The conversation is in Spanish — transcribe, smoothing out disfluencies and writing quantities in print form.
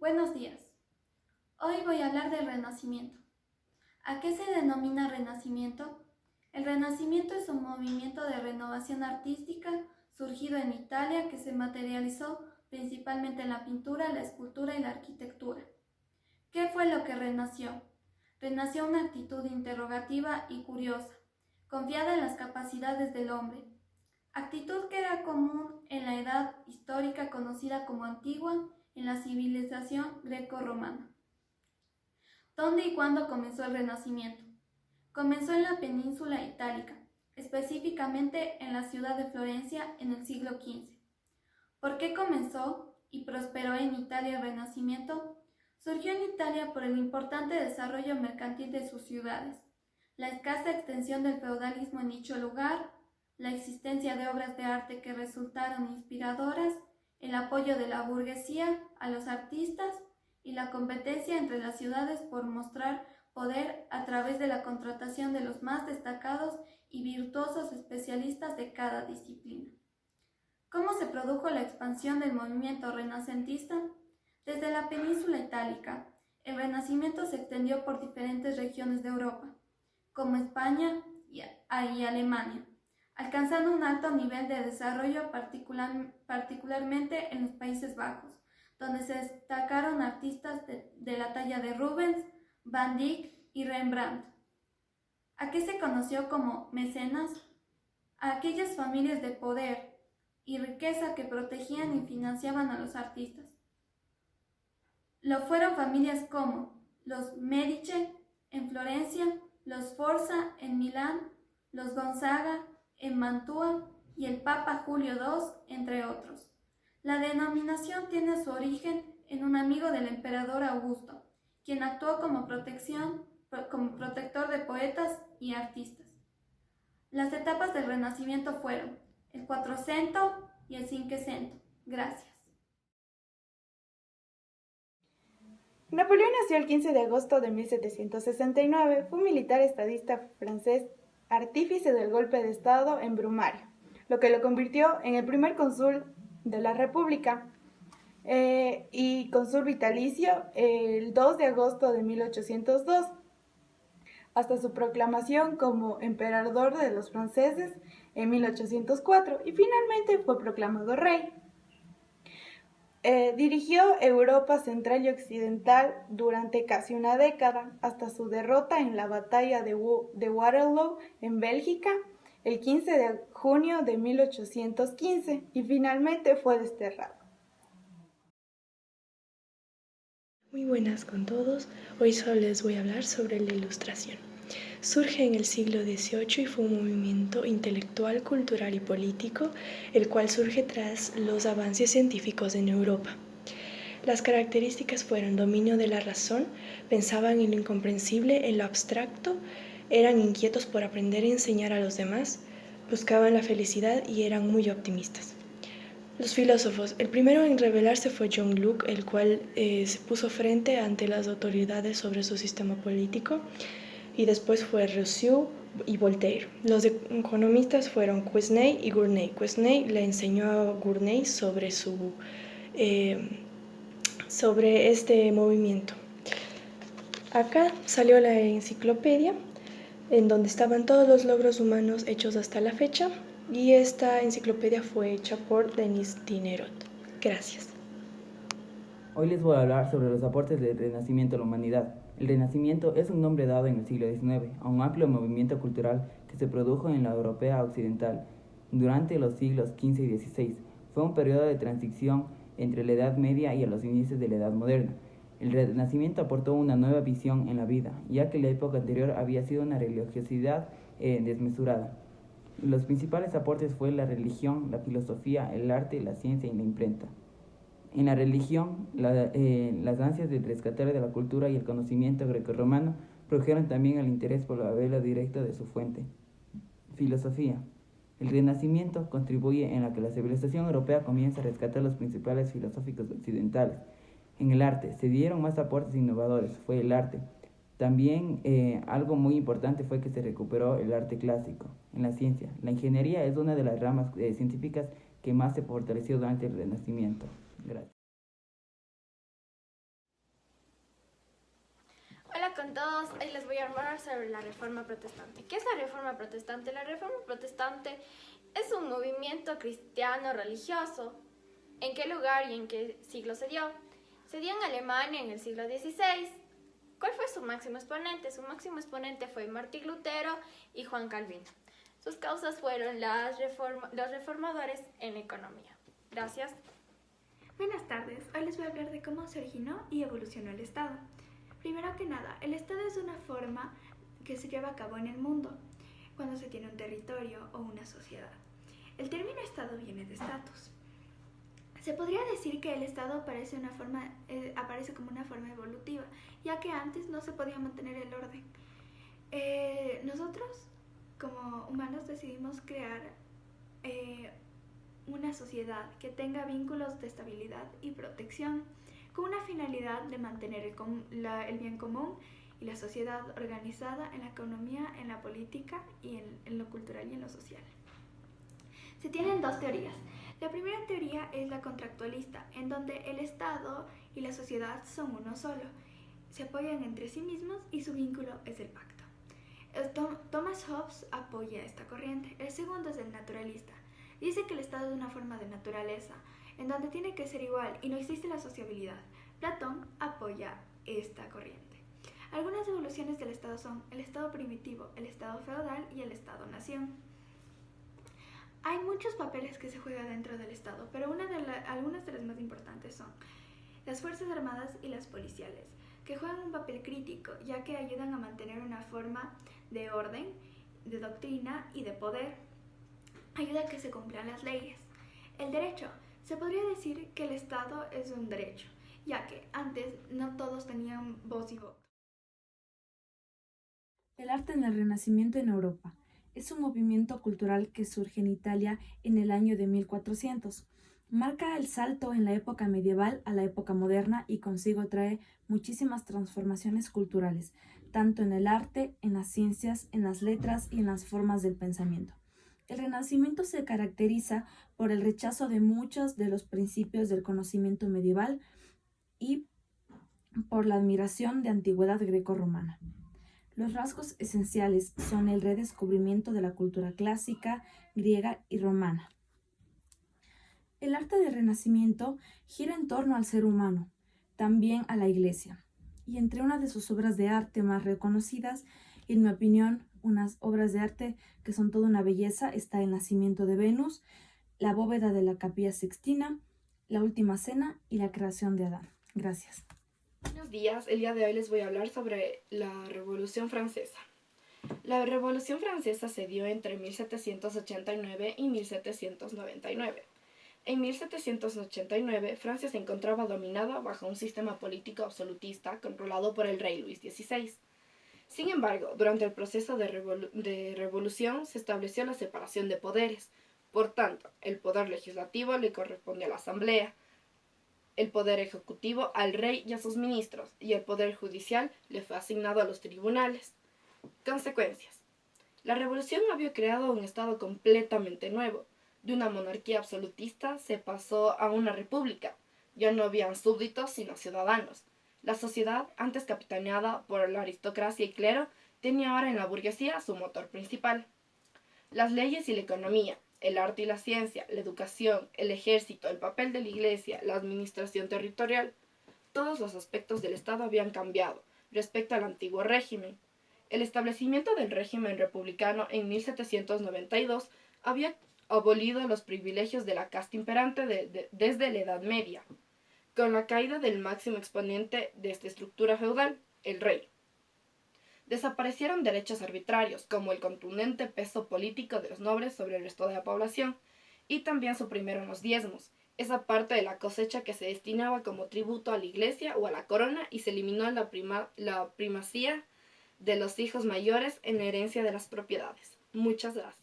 Buenos días. Hoy voy a hablar del Renacimiento. ¿A qué se denomina Renacimiento? El Renacimiento es un movimiento de renovación artística surgido en Italia que se materializó principalmente en la pintura, la escultura y la arquitectura. ¿Qué fue lo que renació? Renació una actitud interrogativa y curiosa, confiada en las capacidades del hombre, actitud que era común en la edad histórica conocida como antigua en la civilización greco-romana. ¿Dónde y cuándo comenzó el Renacimiento? Comenzó en la península itálica, específicamente en la ciudad de Florencia en el siglo XV. ¿Por qué comenzó y prosperó en Italia el Renacimiento? Surgió en Italia por el importante desarrollo mercantil de sus ciudades, la escasa extensión del feudalismo en dicho lugar, la existencia de obras de arte que resultaron inspiradoras, el apoyo de la burguesía a los artistas y la competencia entre las ciudades por mostrar poder a través de la contratación de los más destacados y virtuosos especialistas de cada disciplina. ¿Cómo se produjo la expansión del movimiento renacentista? Desde la península itálica, el Renacimiento se extendió por diferentes regiones de Europa, como España y Alemania, alcanzando un alto nivel de desarrollo particularmente en los Países Bajos, donde se destacaron artistas de la talla de Rubens, Van Dyck y Rembrandt. ¿A qué se conoció como mecenas? A aquellas familias de poder y riqueza que protegían y financiaban a los artistas. Lo fueron familias como los Medici en Florencia, los Sforza en Milán, los Gonzaga en Mantua y el Papa Julio II, entre otros. La denominación tiene su origen en un amigo del emperador Augusto, quien actuó como protector de poetas y artistas. Las etapas del Renacimiento fueron el Quattrocento y el Cinquecento. Gracias. Napoleón nació el 15 de agosto de 1769. Fue un militar estadista francés, artífice del golpe de Estado en Brumario, lo que lo convirtió en el primer cónsul de la República y cónsul vitalicio el 2 de agosto de 1802, hasta su proclamación como emperador de los franceses en 1804 y finalmente fue proclamado rey. Dirigió Europa Central y Occidental durante casi una década, hasta su derrota en la batalla de Waterloo en Bélgica el 15 de junio de 1815 y finalmente fue desterrado. Muy buenas con todos, hoy solo les voy a hablar sobre la Ilustración. Surge en el siglo XVIII y fue un movimiento intelectual, cultural y político, el cual surge tras los avances científicos en Europa. Las características fueron dominio de la razón, pensaban en lo incomprensible, en lo abstracto, eran inquietos por aprender y enseñar a los demás, buscaban la felicidad y eran muy optimistas. Los filósofos. El primero en rebelarse fue John Locke, el cual se puso frente ante las autoridades sobre su sistema político, y después fue Rousseau y Voltaire. Los economistas fueron Quesnay y Gournay. Quesnay le enseñó a Gournay sobre este movimiento. Acá salió la enciclopedia, en donde estaban todos los logros humanos hechos hasta la fecha, y esta enciclopedia fue hecha por Denis Diderot. Gracias. Hoy les voy a hablar sobre los aportes del Renacimiento a la humanidad. El Renacimiento es un nombre dado en el siglo XIX a un amplio movimiento cultural que se produjo en la Europea occidental durante los siglos XV y XVI. Fue un periodo de transición entre la Edad Media y a los inicios de la Edad Moderna. El Renacimiento aportó una nueva visión en la vida, ya que la época anterior había sido una religiosidad desmesurada. Los principales aportes fue la religión, la filosofía, el arte, la ciencia y la imprenta. En la religión, las ansias de rescatar de la cultura y el conocimiento grecorromano produjeron también el interés por la vela directa de su fuente. Filosofía. El Renacimiento contribuye en la que la civilización europea comienza a rescatar los principales filosóficos occidentales. En el arte, se dieron más aportes innovadores, fue el arte. También algo muy importante fue que se recuperó el arte clásico. En la ciencia, la ingeniería es una de las ramas científicas que más se fortaleció durante el Renacimiento. Gracias. con todos. Hoy les voy a hablar sobre la Reforma Protestante. ¿Qué es la Reforma Protestante? La Reforma Protestante es un movimiento cristiano religioso. ¿En qué lugar y en qué siglo se dio? Se dio en Alemania en el siglo XVI. ¿Cuál fue su máximo exponente? Su máximo exponente fue Martín Lutero y Juan Calvino. Sus causas fueron los reformadores en la economía. Gracias. Buenas tardes, hoy les voy a hablar de cómo se originó y evolucionó el Estado. Primero que nada, el Estado es una forma que se lleva a cabo en el mundo cuando se tiene un territorio o una sociedad. El término Estado viene de status. Se podría decir que el Estado aparece como una forma evolutiva, ya que antes no se podía mantener el orden. Nosotros, como humanos, decidimos crear una sociedad que tenga vínculos de estabilidad y protección, con una finalidad de mantener el bien común y la sociedad organizada en la economía, en la política y en lo cultural y en lo social. Se tienen dos teorías. La primera teoría es la contractualista, en donde el Estado y la sociedad son uno solo, se apoyan entre sí mismos y su vínculo es el pacto. Thomas Hobbes apoya esta corriente. El segundo es el naturalista. Dice que el Estado es una forma de naturaleza, en donde tiene que ser igual y no existe la sociabilidad. Platón apoya esta corriente. Algunas evoluciones del Estado son el Estado primitivo, el Estado feudal y el Estado-nación. Hay muchos papeles que se juegan dentro del Estado, pero algunas de las más importantes son las Fuerzas Armadas y las policiales, que juegan un papel crítico, ya que ayudan a mantener una forma de orden, de doctrina y de poder. Ayuda a que se cumplan las leyes. El derecho. Se podría decir que el Estado es un derecho, ya que antes no todos tenían voz y voto. El arte en el Renacimiento en Europa es un movimiento cultural que surge en Italia en el año de 1400. Marca el salto en la época medieval a la época moderna y consigo trae muchísimas transformaciones culturales, tanto en el arte, en las ciencias, en las letras y en las formas del pensamiento. El Renacimiento se caracteriza por el rechazo de muchos de los principios del conocimiento medieval y por la admiración de antigüedad greco-romana. Los rasgos esenciales son el redescubrimiento de la cultura clásica, griega y romana. El arte del Renacimiento gira en torno al ser humano, también a la Iglesia, y entre una de sus obras de arte más reconocidas, y en mi opinión, unas obras de arte que son toda una belleza, está El nacimiento de Venus, la bóveda de la Capilla Sixtina, la Última Cena y la creación de Adán. Gracias. Buenos días, el día de hoy les voy a hablar sobre la Revolución Francesa. La Revolución Francesa se dio entre 1789 y 1799. En 1789, Francia se encontraba dominada bajo un sistema político absolutista controlado por el rey Luis XVI. Sin embargo, durante el proceso de revolución se estableció la separación de poderes. Por tanto, el poder legislativo le corresponde a la Asamblea, el poder ejecutivo al rey y a sus ministros, y el poder judicial le fue asignado a los tribunales. Consecuencias. La revolución había creado un Estado completamente nuevo. De una monarquía absolutista se pasó a una república. Ya no habían súbditos sino ciudadanos. La sociedad, antes capitaneada por la aristocracia y clero, tenía ahora en la burguesía su motor principal. Las leyes y la economía, el arte y la ciencia, la educación, el ejército, el papel de la iglesia, la administración territorial, todos los aspectos del Estado habían cambiado respecto al antiguo régimen. El establecimiento del régimen republicano en 1792 había abolido los privilegios de la casta imperante desde la Edad Media, con la caída del máximo exponente de esta estructura feudal, el rey. Desaparecieron derechos arbitrarios, como el contundente peso político de los nobles sobre el resto de la población, y también suprimieron los diezmos, esa parte de la cosecha que se destinaba como tributo a la iglesia o a la corona, y se eliminó la primacía de los hijos mayores en la herencia de las propiedades. Muchas gracias.